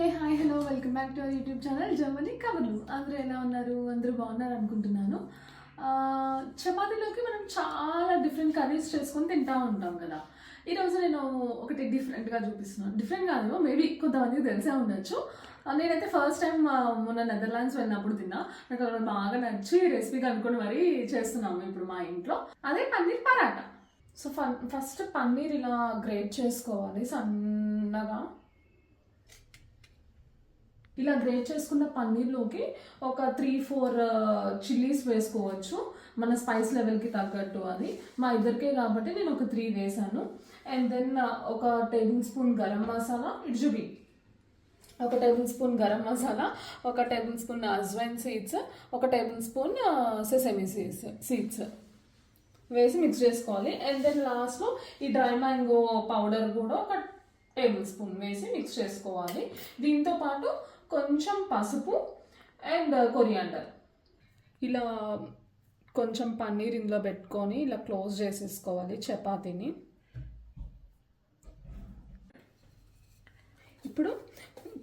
Hey hi hello welcome back to our YouTube channel Germany కబుర్లు. అందరూ ఎలా ఉన్నారు? అందరూ బాగున్నారు అనుకుంటున్నాను. చపాతీలోకి మనం చాలా డిఫరెంట్ కర్రీస్ చేసుకొని తింటూ ఉంటాం కదా. ఈరోజు నేను ఒకటి డిఫరెంట్గా చూపిస్తున్నాను. డిఫరెంట్ కాదేమో, మేబీ కొంతమందికి తెలిసే ఉండొచ్చు. నేనైతే ఫస్ట్ టైం మొన్న నెదర్లాండ్స్ వెళ్ళినప్పుడు తిన్నా. నాకు అక్కడ బాగా నచ్చి రెసిపీ కనుక్కొని మరీ చేస్తున్నాము ఇప్పుడు మా ఇంట్లో. అదే పన్నీర్ పరాటా. సో ఫస్ట్ పన్నీర్ ఇలా గ్రేట్ చేసుకోవాలి సన్నగా. ఇలా గ్రేట్ చేసుకున్న పన్నీర్లోకి ఒక 3-4 చిల్లీస్ వేసుకోవచ్చు, మన స్పైస్ లెవెల్కి తగ్గట్టు. అది మా ఇద్దరికే కాబట్టి నేను ఒక 3 వేసాను. అండ్ దెన్ ఒక టేబుల్ స్పూన్ గరం మసాలా, ఇడ్జుబి ఒక టేబుల్ స్పూన్ గరం మసాలా, ఒక టేబుల్ స్పూన్ అజ్వైన్ సీడ్స్, ఒక టేబుల్ స్పూన్ సెసమి సీడ్స్ వేసి మిక్స్ చేసుకోవాలి. అండ్ దెన్ లాస్ట్లో ఈ డ్రై మ్యాంగో పౌడర్ కూడా ఒక టేబుల్ స్పూన్ వేసి మిక్స్ చేసుకోవాలి. దీంతో పాటు కొంచెం పసుపు అండ్ కొరియాండర్. ఇలా కొంచెం పన్నీర్ ఇందులో పెట్టుకొని ఇలా క్లోజ్ చేసేసుకోవాలి చపాతీని. ఇప్పుడు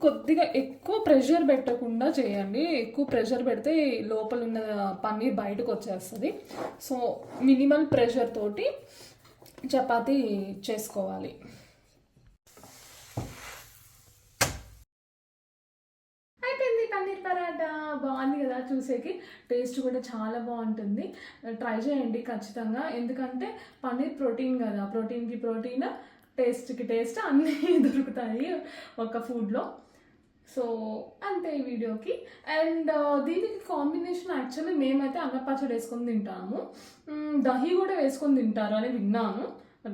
కొద్దిగా ఎక్కువ ప్రెషర్ పెట్టకుండా చేయండి. ఎక్కువ ప్రెషర్ పెడితే లోపల ఉన్న పన్నీర్ బయటకు వచ్చేస్తుంది. సో మినిమల్ ప్రెషర్ తోటి చపాతీ చేసుకోవాలి. పన్నీర్ పరాటా బాగుంది కదా, చూసేకి టేస్ట్ కూడా చాలా బాగుంటుంది. ట్రై చేయండి ఖచ్చితంగా, ఎందుకంటే పన్నీర్ ప్రోటీన్ కదా, ప్రోటీన్కి ప్రోటీన్, టేస్ట్కి టేస్ట్ అన్నీ దొరుకుతాయి ఒక ఫుడ్లో. సో అంతే ఈ వీడియోకి. అండ్ దీనికి కాంబినేషన్ యాక్చువల్లీ మేమైతే అల్ల పచ్చడి వేసుకొని తింటాము. దహి కూడా వేసుకొని తింటారు అని విన్నాను.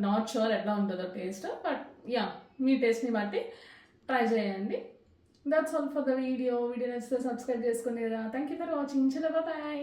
నాట్ షూర్ ఎట్లా ఉంటుందో టేస్ట్, బట్ యా, మీ టేస్ట్ని బట్టి ట్రై చేయండి. That's all for the video. Video నచ్చితే సబ్స్క్రైబ్ చేసుకోండి కదా. Thank you for watching. చలో బాయ్.